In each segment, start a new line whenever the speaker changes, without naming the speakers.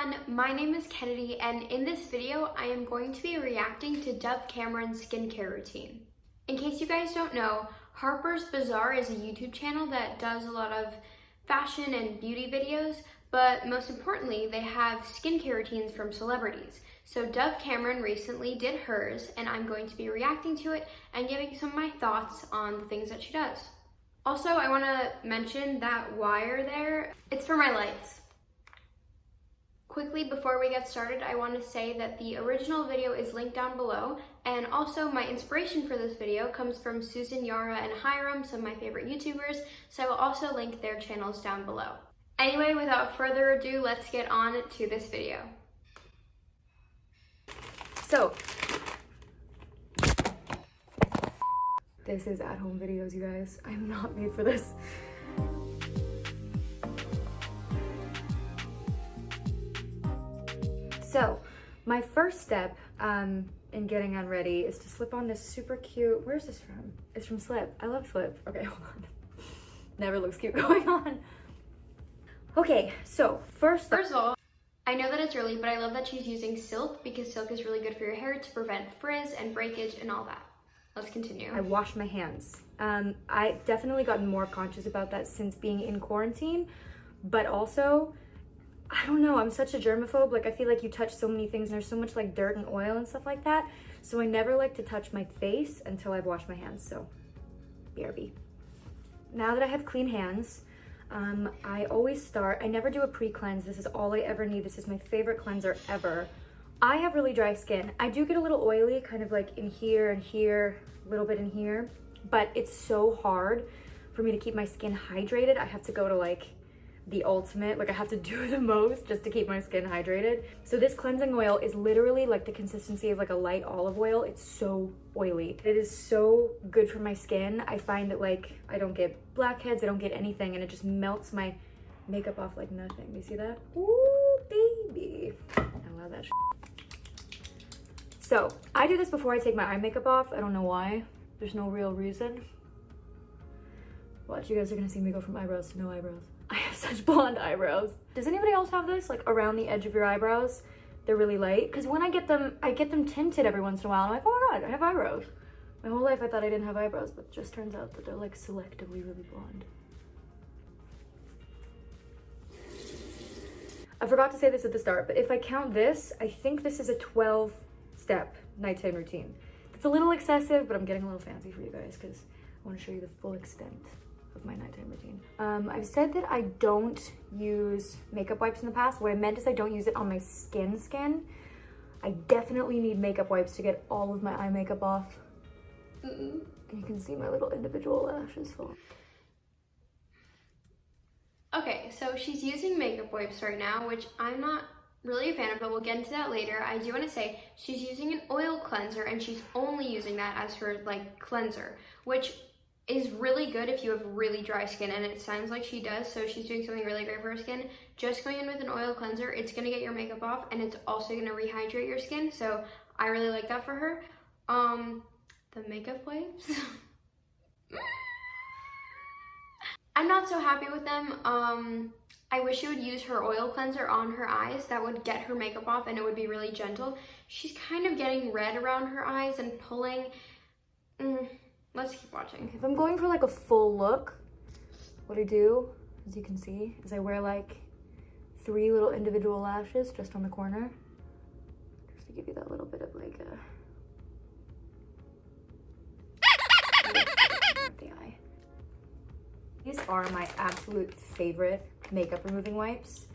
everyone, my name is Kennedy, and in this video I am going to be reacting to Dove Cameron's skincare routine. In case you guys don't know, Harper's Bazaar is a YouTube channel that does a lot of fashion and beauty videos, but most importantly they have skincare routines from celebrities. So Dove Cameron recently did hers, and I'm going to be reacting to it and giving some of my thoughts on the things that she does. Also, I want to mention that wire there, it's for my lights. Quickly, before we get started, I want to say that the original video is linked down below, and also my inspiration for this video comes from Susan, Yara, and Hiram, some of my favorite YouTubers, so I will also link their channels down below. Anyway, without further ado, let's get on to this video.
So, this is at-home videos, you guys. I'm not made for this. So, my first step in getting on ready is to slip on this super cute, where's this from? It's from Slip. I love Slip. Okay, hold on. Never looks cute going on. Okay, so first
of all, I know that it's early, but I love that she's using silk because silk is really good for your hair to prevent frizz and breakage and all that. Let's continue.
I wash my hands. I've definitely gotten more conscious about that since being in quarantine, but also, I don't know, I'm such a germaphobe. Like, I feel like you touch so many things and there's so much like dirt and oil and stuff like that. So I never like to touch my face until I've washed my hands, so BRB. Now that I have clean hands, I always start, I never do a pre-cleanse. This is all I ever need. This is my favorite cleanser ever. I have really dry skin. I do get a little oily, kind of like in here and here, a little bit in here, but it's so hard for me to keep my skin hydrated. I have to go to like the ultimate, like I have to do the most just to keep my skin hydrated. So this cleansing oil is literally like the consistency of like a light olive oil. It's so oily. It is so good for my skin. I find that like I don't get blackheads, I don't get anything, and it just melts my makeup off like nothing. You see that? Ooh, baby. I love that shit. So I do this before I take my eye makeup off. I don't know why. There's no real reason. Watch, you guys are gonna see me go from eyebrows to no eyebrows. I have such blonde eyebrows. Does anybody else have this? Like around the edge of your eyebrows? They're really light. Because when I get them tinted every once in a while. I'm like, oh my God, I have eyebrows. My whole life I thought I didn't have eyebrows, but it just turns out that they're like selectively really blonde. I forgot to say this at the start, but if I count this, I think this is a 12-step nighttime routine. It's a little excessive, but I'm getting a little fancy for you guys because I want to show you the full extent of my nighttime routine. I've said that I don't use makeup wipes in the past. What I meant is I don't use it on my skin. I definitely need makeup wipes to get all of my eye makeup off. And you can see my little individual lashes fall.
Okay, so she's using makeup wipes right now, which I'm not really a fan of, but we'll get into that later. I do want to say she's using an oil cleanser, and she's only using that as her like cleanser, which is really good if you have really dry skin, and it sounds like she does, so she's doing something really great for her skin. Just going in with an oil cleanser, it's going to get your makeup off, and it's also going to rehydrate your skin, so I really like that for her. The makeup wipes, I'm not so happy with them. I wish she would use her oil cleanser on her eyes. That would get her makeup off, and it would be really gentle. She's kind of getting red around her eyes and pulling. Let's keep watching.
If I'm going for like a full look, what I do, as you can see, is I wear like 3 little individual lashes just on the corner, just to give you that little bit of like the eye. These are my absolute favorite makeup removing wipes.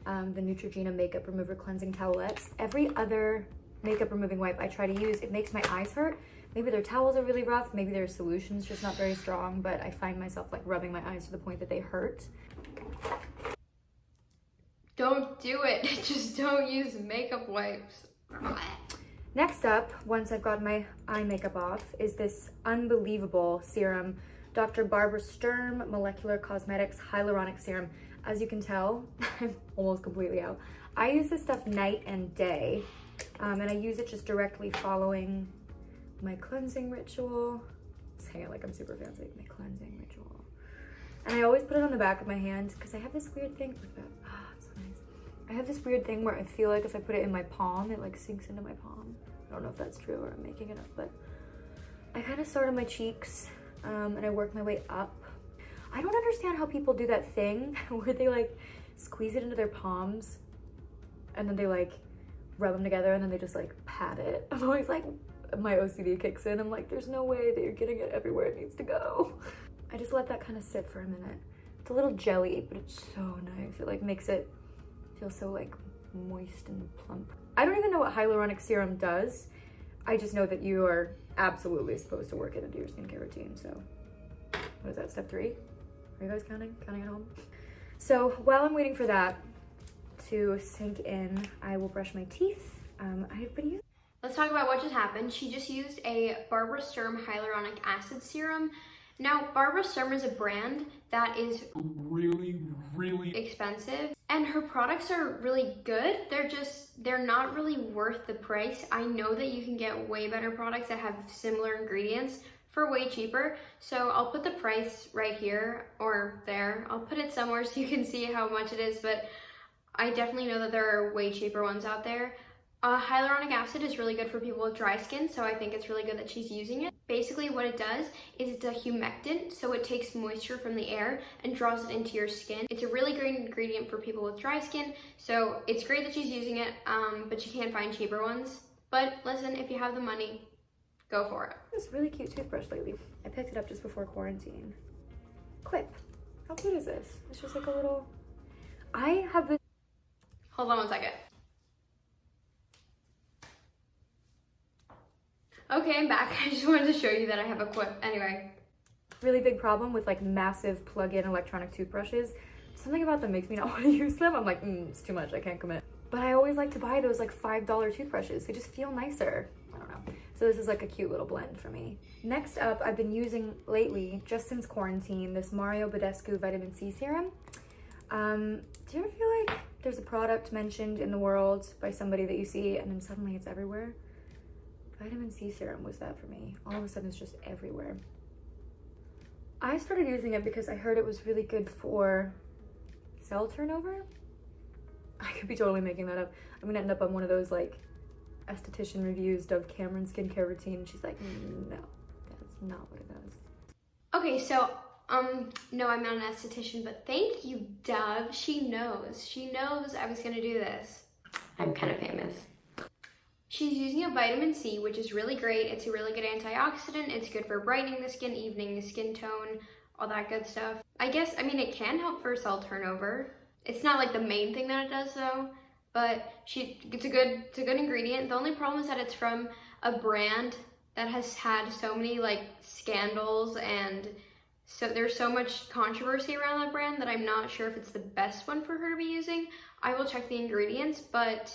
The Neutrogena Makeup Remover Cleansing Towelettes. Every other makeup removing wipe I try to use, it makes my eyes hurt. Maybe their towels are really rough, maybe their solution's just not very strong, but I find myself like rubbing my eyes to the point that they hurt.
Don't do it. Just don't use makeup wipes.
Next up, once I've got my eye makeup off, is this unbelievable serum, Dr. Barbara Sturm Molecular Cosmetics Hyaluronic Serum. As you can tell, I'm almost completely out. I use this stuff night and day, and I use it just directly following my cleansing ritual. Say it like I'm super fancy. My cleansing ritual. And I always put it on the back of my hand because I have this weird thing with that. Ah, it's so nice. I have this weird thing where I feel like if I put it in my palm, it like sinks into my palm. I don't know if that's true or I'm making it up, but I kind of start on my cheeks and I work my way up. I don't understand how people do that thing where they like squeeze it into their palms and then they like rub them together and then they just like pat it. I'm always like, my OCD kicks in. I'm like, there's no way that you're getting it everywhere it needs to go. I just let that kind of sit for a minute. It's a little jelly, but it's so nice. It like makes it feel so like moist and plump. I don't even know what hyaluronic serum does. I just know that you are absolutely supposed to work it into your skincare routine. So what is that, step 3? Are you guys counting at home? So while I'm waiting for that to sink in, I will brush my teeth. I've been using.
Let's talk about what just happened. She just used a Barbara Sturm hyaluronic acid serum. Now, Barbara Sturm is a brand that is really expensive, and her products are really good. They're not really worth the price. I know that you can get way better products that have similar ingredients for way cheaper. So I'll put the price right here or there. I'll put it somewhere so you can see how much it is, but I definitely know that there are way cheaper ones out there. Hyaluronic acid is really good for people with dry skin, so I think it's really good that she's using it. Basically what it does is it's a humectant, so it takes moisture from the air and draws it into your skin. It's a really great ingredient for people with dry skin, so it's great that she's using it, but you can't find cheaper ones. But listen, if you have the money, go for it.
This really cute toothbrush lately. I picked it up just before quarantine. Quip. How cute is this? It's just like a little... I have this...
Hold on one second. Okay, I'm back. I just wanted to show you that I have a Quip. Anyway.
Really big problem with like massive plug-in electronic toothbrushes. Something about them makes me not want to use them. I'm like, it's too much, I can't commit. But I always like to buy those like $5 toothbrushes. They just feel nicer. I don't know. So this is like a cute little blend for me. Next up, I've been using lately, just since quarantine, this Mario Badescu vitamin C serum. Do you ever feel like there's a product mentioned in the world by somebody that you see and then suddenly it's everywhere? Vitamin C serum was that for me. All of a sudden it's just everywhere. I started using it because I heard it was really good for cell turnover. I could be totally making that up. I'm gonna end up on one of those like esthetician reviews, Dove Cameron skincare routine, and she's like, no, that's not what it does.
Okay, so no, I'm not an esthetician, but thank you, Dove. She knows I was gonna do this. I'm kind of famous. She's using a vitamin C, which is really great. It's a really good antioxidant. It's good for brightening the skin, evening the skin tone, all that good stuff. I mean, it can help for cell turnover. It's not like the main thing that it does though, but it's a good ingredient. The only problem is that it's from a brand that has had so many like scandals, and so there's so much controversy around that brand that I'm not sure if it's the best one for her to be using. I will check the ingredients, but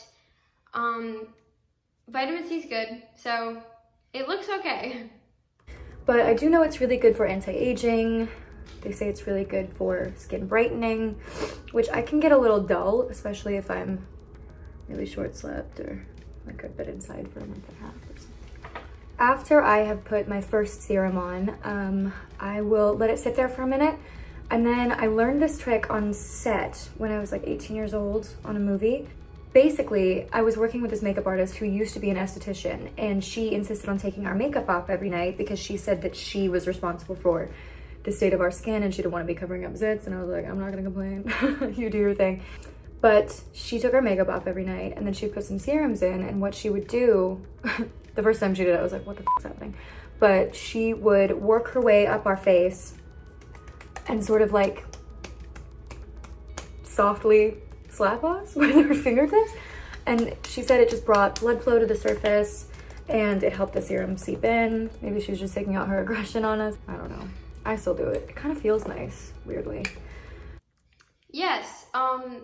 vitamin C is good, so it looks okay.
But I do know it's really good for anti-aging. They say it's really good for skin brightening, which I can get a little dull, especially if I'm really short-slept or like I've been inside for a month and a half or something. After I have put my first serum on, I will let it sit there for a minute. And then I learned this trick on set when I was like 18 years old on a movie. Basically, I was working with this makeup artist who used to be an esthetician, and she insisted on taking our makeup off every night because she said that she was responsible for the state of our skin and she didn't want to be covering up zits. And I was like, I'm not gonna complain. You do your thing. But she took our makeup off every night and then she'd put some serums in, and what she would do, the first time she did it, I was like, what the f*** is happening? But she would work her way up our face and sort of like softly slap us with her fingertips, and she said it just brought blood flow to the surface and it helped the serum seep in. Maybe she was just taking out her aggression on us. I don't know. I still do it. It kind of feels nice, weirdly.
Yes,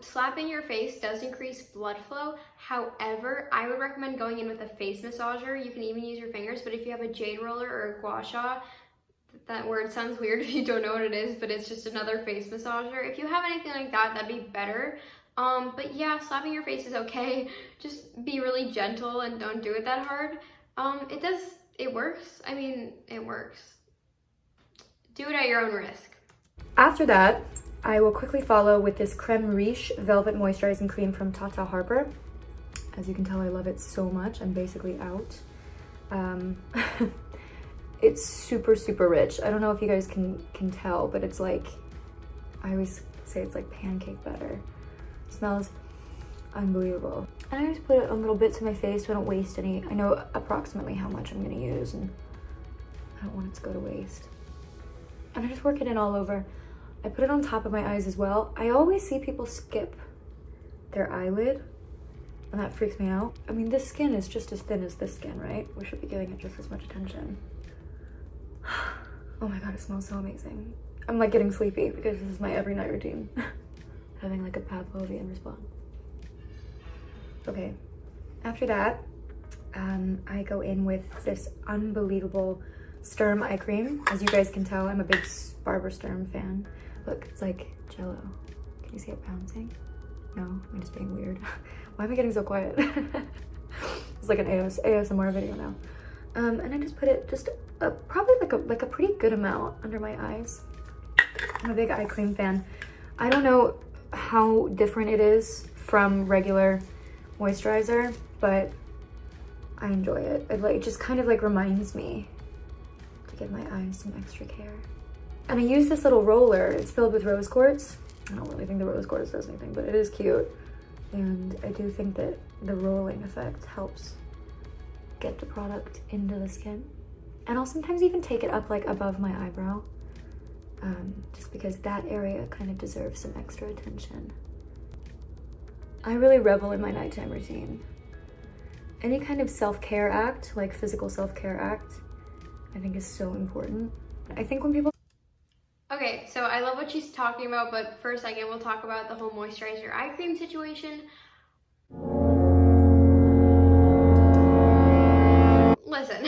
slapping your face does increase blood flow. However, I would recommend going in with a face massager. You can even use your fingers, but if you have a jade roller or a gua sha, that word sounds weird if you don't know what it is, but it's just another face massager. If you have anything like that, that'd be better. But yeah, slapping your face is okay. Just be really gentle and don't do it that hard. It works. I mean, it works. Do it at your own risk.
After that, I will quickly follow with this Creme Riche Velvet Moisturizing Cream from Tata Harper. As you can tell, I love it so much. I'm basically out. It's super, super rich. I don't know if you guys can tell, but it's like, I always say it's like pancake batter. It smells unbelievable. And I just put it a little bit to my face so I don't waste any. I know approximately how much I'm gonna use, and I don't want it to go to waste. And I just work it in all over. I put it on top of my eyes as well. I always see people skip their eyelid, and that freaks me out. I mean, this skin is just as thin as this skin, right? We should be giving it just as much attention. Oh my god, it smells so amazing. I'm like getting sleepy because this is my every night routine. Having like a Pavlovian response. Okay, after that, I go in with this unbelievable Sturm eye cream. As you guys can tell, I'm a big Barbara Sturm fan. Look, it's like Jello. Can you see it bouncing? No, I'm just being weird. Why am I getting so quiet? It's like an ASMR video now. And I just put it just probably like a pretty good amount under my eyes. I'm a big eye cream fan. I don't know how different it is from regular moisturizer, but I enjoy it. It just kind of like reminds me to give my eyes some extra care. And I use this little roller. It's filled with rose quartz. I don't really think the rose quartz does anything, but it is cute. And I do think that the rolling effect helps get the product into the skin. And I'll sometimes even take it up like above my eyebrow, just because that area kind of deserves some extra attention. I really revel in my nighttime routine. Any kind of self-care act, like physical self-care act, I think is so important. I think when people...
Okay, so I love what she's talking about, but for a second we'll talk about the whole moisturizer eye cream situation. Listen,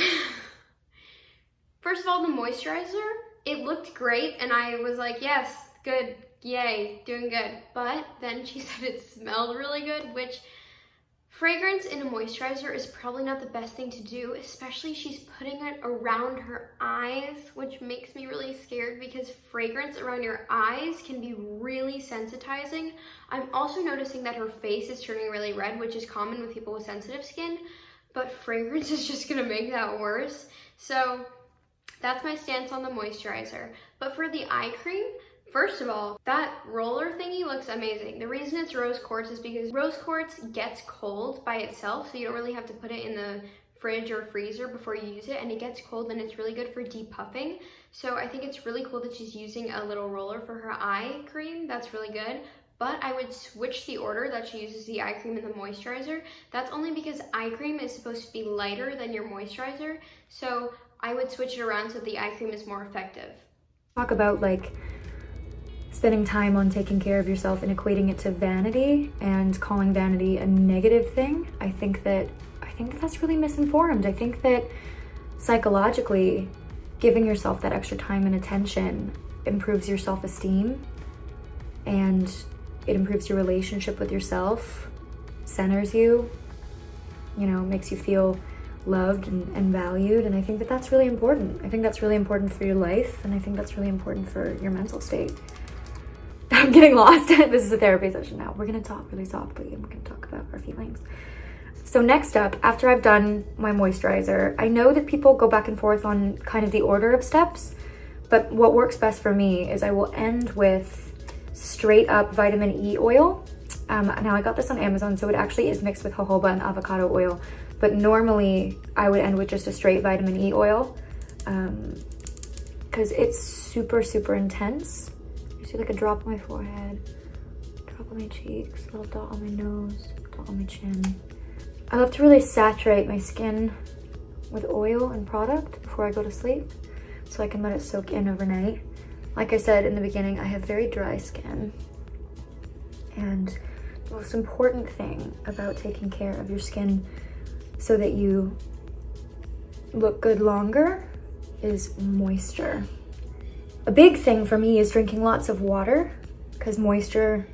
first of all, the moisturizer, it looked great, and I was like, yes, good, yay, doing good. But then she said it smelled really good, which fragrance in a moisturizer is probably not the best thing to do, especially she's putting it around her eyes, which makes me really scared because fragrance around your eyes can be really sensitizing. I'm also noticing that her face is turning really red, which is common with people with sensitive skin, but fragrance is just gonna make that worse. So that's my stance on the moisturizer. But for the eye cream, first of all, that roller thingy looks amazing. The reason it's rose quartz is because rose quartz gets cold by itself, so you don't really have to put it in the fridge or freezer before you use it, and it gets cold and it's really good for depuffing. So I think it's really cool that she's using a little roller for her eye cream. That's really good. But I would switch the order that she uses the eye cream and the moisturizer. That's only because eye cream is supposed to be lighter than your moisturizer. So I would switch it around so the eye cream is more effective.
Talk about like spending time on taking care of yourself and equating it to vanity and calling vanity a negative thing. I think that that's really misinformed. I think that psychologically, giving yourself that extra time and attention improves your self-esteem, and it improves your relationship with yourself, centers you, you know, makes you feel loved and valued. And I think that that's really important. I think that's really important for your life, and I think that's really important for your mental state. I'm getting lost. This is a therapy session now. We're gonna talk really softly and we're gonna talk about our feelings. So next up, after I've done my moisturizer, I know that people go back and forth on kind of the order of steps, but what works best for me is I will end with straight up vitamin E oil. Now I got this on Amazon, so it actually is mixed with jojoba and avocado oil, but normally I would end with just a straight vitamin E oil because it's super, super intense. You see like a drop on my forehead, drop on my cheeks, a little dot on my nose, dot on my chin. I love to really saturate my skin with oil and product before I go to sleep so I can let it soak in overnight. Like I said in the beginning, I have very dry skin, and the most important thing about taking care of your skin so that you look good longer is moisture. A big thing for me is drinking lots of water, because moisture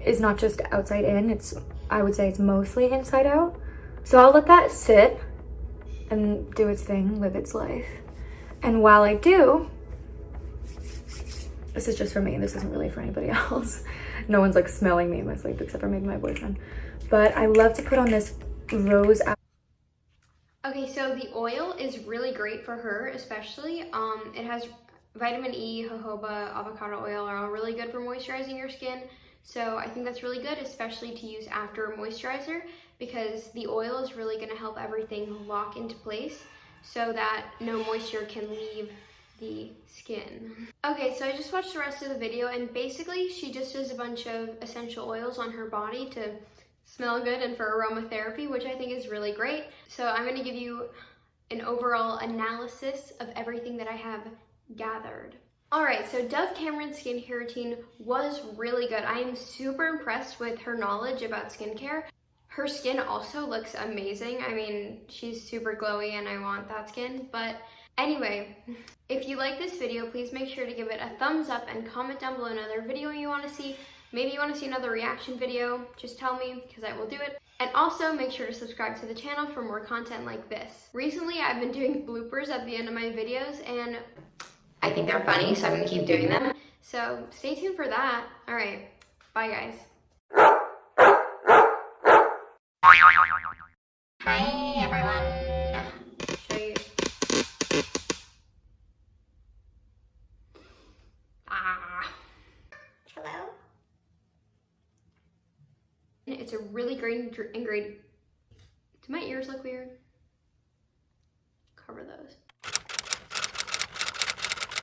is not just outside in, I would say it's mostly inside out. So I'll let that sit and do its thing, live its life. And while I do, This is just for me. This isn't really for anybody else. No one's like smelling me in my sleep except for maybe my boyfriend. But I love to put on this rose.
Okay, so the oil is really great for her, especially. It has vitamin E, jojoba, avocado oil are all really good for moisturizing your skin. So I think that's really good, especially to use after a moisturizer, because the oil is really gonna help everything lock into place so that no moisture can leave the skin. Okay, so I just watched the rest of the video, and basically she just does a bunch of essential oils on her body to smell good and for aromatherapy, which I think is really great. So I'm gonna give you an overall analysis of everything that I have gathered. All right, so Dove Cameron's skincare routine was really good. I am super impressed with her knowledge about skincare. Her skin also looks amazing. I mean, she's super glowy and I want that skin. But anyway, if you like this video, please make sure to give it a thumbs up and comment down below another video you want to see. Maybe you want to see another reaction video, just tell me because I will do it. And also make sure to subscribe to the channel for more content like this. Recently, I've been doing bloopers at the end of my videos and I think they're funny, so I'm gonna keep doing them. So stay tuned for that. All right, bye guys. Hi everyone. Show you. Hello. It's a really great ingredient. Do my ears look weird? Cover those.